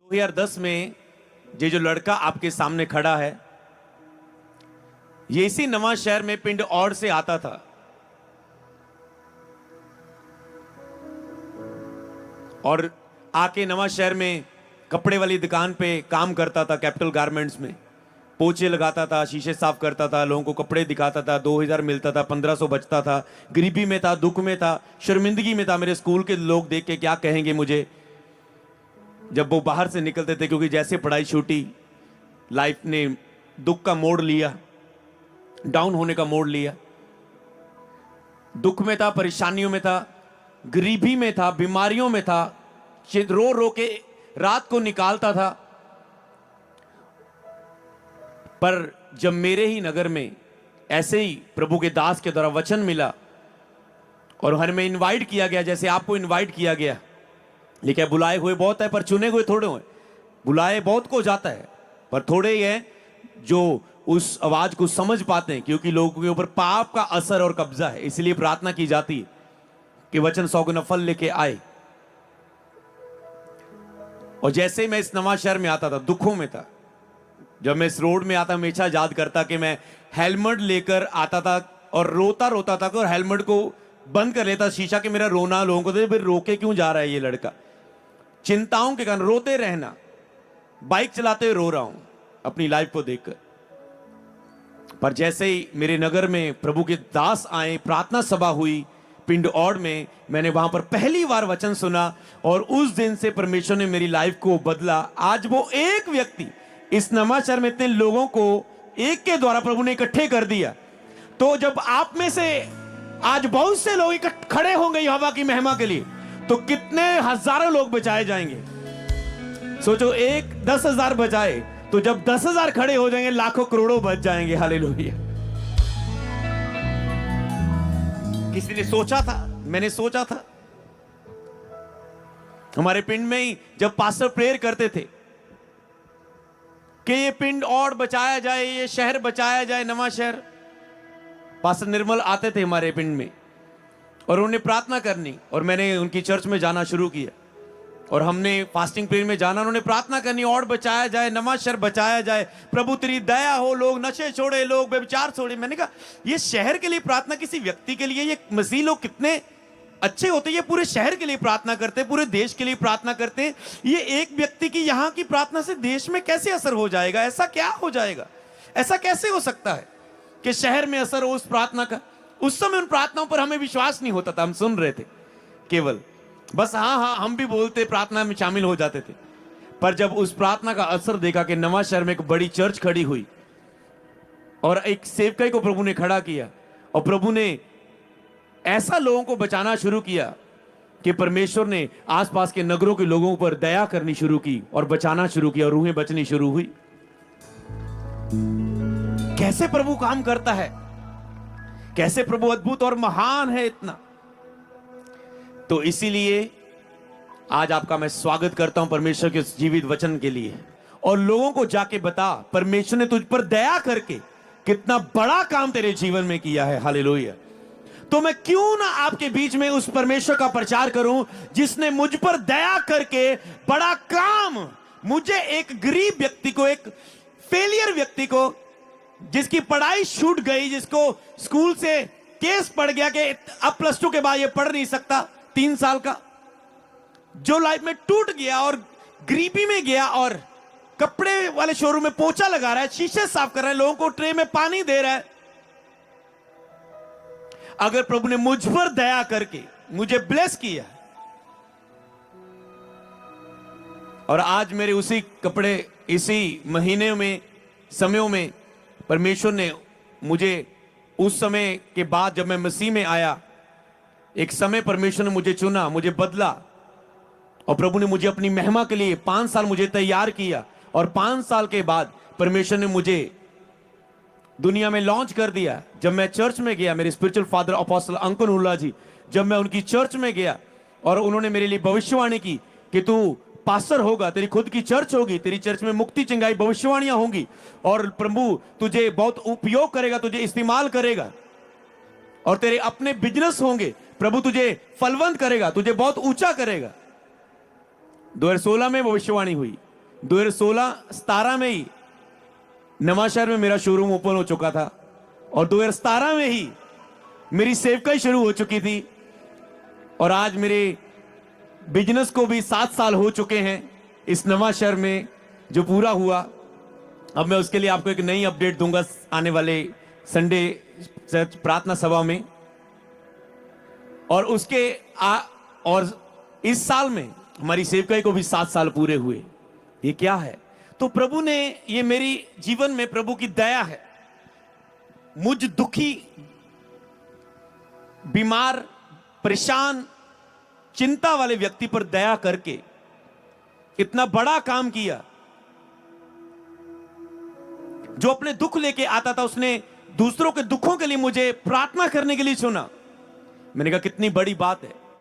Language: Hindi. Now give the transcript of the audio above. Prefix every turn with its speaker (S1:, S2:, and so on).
S1: 2010 में ये जो लड़का आपके सामने खड़ा है, ये इसी नवा शहर में पिंड औड़ से आता था और आके नवा शहर में कपड़े वाली दुकान पे काम करता था। कैपिटल गारमेंट्स में पोछे लगाता था, शीशे साफ करता था, लोगों को कपड़े दिखाता था। 2000 मिलता था, 1500 बचता था। गरीबी में था, दुख में था, शर्मिंदगी में था। मेरे स्कूल के लोग देख के क्या कहेंगे मुझे जब वो बाहर से निकलते थे, क्योंकि जैसे पढ़ाई छूटी, लाइफ ने दुख का मोड़ लिया, डाउन होने का मोड़ लिया। दुख में था, परेशानियों में था, गरीबी में था, बीमारियों में था, रो रो के रात को निकालता था। पर जब मेरे ही नगर में ऐसे ही प्रभु के दास के द्वारा वचन मिला और हमें इनवाइट किया गया, जैसे आपको इनवाइट किया गया, लेकिन बुलाए हुए बहुत है पर चुने हुए थोड़े हुए। बुलाए बहुत को जाता है पर थोड़े ही हैं जो उस आवाज को समझ पाते हैं, क्योंकि लोगों के ऊपर पाप का असर और कब्जा है। इसलिए प्रार्थना की जाती है कि वचन 100 गुना फल लेके आए। और जैसे ही मैं इस नवा शहर में आता था, दुखों में था। जब मैं इस रोड में आता, हमेशा याद करता कि मैं हेलमेट लेकर आता था और रोता रोता था और हेलमेट को बंद कर लेता शीशा के। मेरा रोना लोगों को फिर रोके क्यों जा रहा है ये लड़का, चिंताओं के कारण रोते रहना। बाइक चलाते हुए रो रहा हूं अपनी लाइफ को देखकर। पर जैसे ही मेरे नगर में प्रभु के दास आए, प्रार्थना सभा हुई पिंड औड़ में, मैंने वहां पर पहली बार वचन सुना और उस दिन से परमेश्वर ने मेरी लाइफ को बदला। आज वो एक व्यक्ति इस नवा शहर में इतने लोगों को एक के द्वारा प्रभु ने इकट्ठे कर दिया। तो जब आप में से आज बहुत से लोग खड़े होंगे यहोवा की महिमा के लिए, तो कितने हजारों लोग बचाए जाएंगे। सोचो, एक 10,000 बचाए तो जब 10,000 खड़े हो जाएंगे, लाखों करोड़ों बच जाएंगे। हालेलुया। किसी ने सोचा था, मैंने सोचा था, हमारे पिंड में ही जब पास्टर प्रेयर करते थे कि ये पिंड और बचाया जाए, ये शहर बचाया जाए, नवा शहर। पास्टर निर्मल आते थे हमारे पिंड में और उन्होंने प्रार्थना करनी और मैंने उनकी चर्च में जाना शुरू किया और हमने फास्टिंग प्रेयर में जाना, उन्होंने प्रार्थना करनी, और बचाया जाए, नवा शहर बचाया जाए, प्रभु तेरी दया हो, लोग नशे छोड़े, लोग व्यभिचार छोड़े। मैंने कहा ये शहर के लिए प्रार्थना, किसी व्यक्ति के लिए, ये मसीह लोग कितने अच्छे होते, ये पूरे शहर के लिए प्रार्थना करते, पूरे देश के लिए प्रार्थना करते। ये एक व्यक्ति की यहां की प्रार्थना से देश में कैसे असर हो जाएगा? ऐसा क्या हो जाएगा? ऐसा कैसे हो सकता है कि शहर में असर हो उस प्रार्थना का? उस समय उन प्रार्थनाओं पर हमें विश्वास नहीं होता था, हम सुन रहे थे केवल, बस हाँ हाँ हम भी बोलते, प्रार्थना में शामिल हो जाते थे। पर जब उस प्रार्थना का असर देखा कि नवा शहर में एक बड़ी चर्च खड़ी हुई और एक सेवकाई को प्रभु ने खड़ा किया और प्रभु ने ऐसा लोगों को बचाना शुरू किया कि परमेश्वर ने आसपास के नगरों के लोगों पर दया करनी शुरू की और बचाना शुरू किया और रूहें बचनी शुरू हुई। कैसे प्रभु काम करता है, कैसे प्रभु अद्भुत और महान है इतना। तो इसीलिए आज आपका मैं स्वागत करता हूं परमेश्वर के जीवित वचन के लिए। और लोगों को जाके बता, परमेश्वर ने तुझ पर दया करके कितना बड़ा काम तेरे जीवन में किया है। हालेलुया। तो मैं क्यों ना आपके बीच में उस परमेश्वर का प्रचार करूं जिसने मुझ पर दया करके बड़ा काम, मुझे एक गरीब व्यक्ति को, एक फेलियर व्यक्ति को, जिसकी पढ़ाई छूट गई, जिसको स्कूल से केस पड़ गया कि अब +2 के बाद ये पढ़ नहीं सकता, 3 साल का, जो लाइफ में टूट गया और गरीबी में गया और कपड़े वाले शोरूम में पोछा लगा रहा है, शीशे साफ कर रहा है, लोगों को ट्रे में पानी दे रहा है। अगर प्रभु ने मुझ पर दया करके मुझे ब्लेस किया और आज मेरे उसी कपड़े, इसी महीने में, समयों में परमेश्वर ने मुझे, उस समय के बाद जब मैं मसीह में आया, एक समय परमेश्वर ने मुझे चुना, मुझे बदला और प्रभु ने मुझे अपनी महिमा के लिए 5 साल मुझे तैयार किया और 5 साल के बाद परमेश्वर ने मुझे दुनिया में लॉन्च कर दिया। जब मैं चर्च में गया, मेरे स्पिरिचुअल फादर अपोस्टल अंकन उल्ला जी, जब मैं उनकी चर्च में गया और उन्होंने मेरे लिए भविष्यवाणी की कि तू पास्टर होगा, तेरी खुद की चर्च होगी, तेरी चर्च में मुक्ति चंगाई भविष्यवाणियां होंगी और प्रभु तुझे बहुत उपयोग करेगा, तुझे इस्तेमाल करेगा और तेरे अपने बिजनेस होंगे, प्रभु तुझे फलवंत करेगा, तुझे बहुत ऊंचा करेगा। 2016 में भविष्यवाणी हुई 2016-17 में ही नवांशहर में मेरा शोरूम ओपन हो चुका था और 2017 में ही मेरी सेवकाई शुरू हो चुकी थी और आज मेरे बिजनेस को भी 7 साल हो चुके हैं इस नवांशहर में जो पूरा हुआ। अब मैं उसके लिए आपको एक नई अपडेट दूंगा आने वाले संडे प्रार्थना सभा में। और और इस साल में हमारी सेवकाई को भी 7 साल पूरे हुए। ये क्या है? तो प्रभु ने, ये मेरी जीवन में प्रभु की दया है। मुझ दुखी, बीमार, परेशान, चिंता वाले व्यक्ति पर दया करके इतना बड़ा काम किया। जो अपने दुख लेके आता था उसने दूसरों के दुखों के लिए मुझे प्रार्थना करने के लिए चुना। मैंने कहा कितनी बड़ी बात है।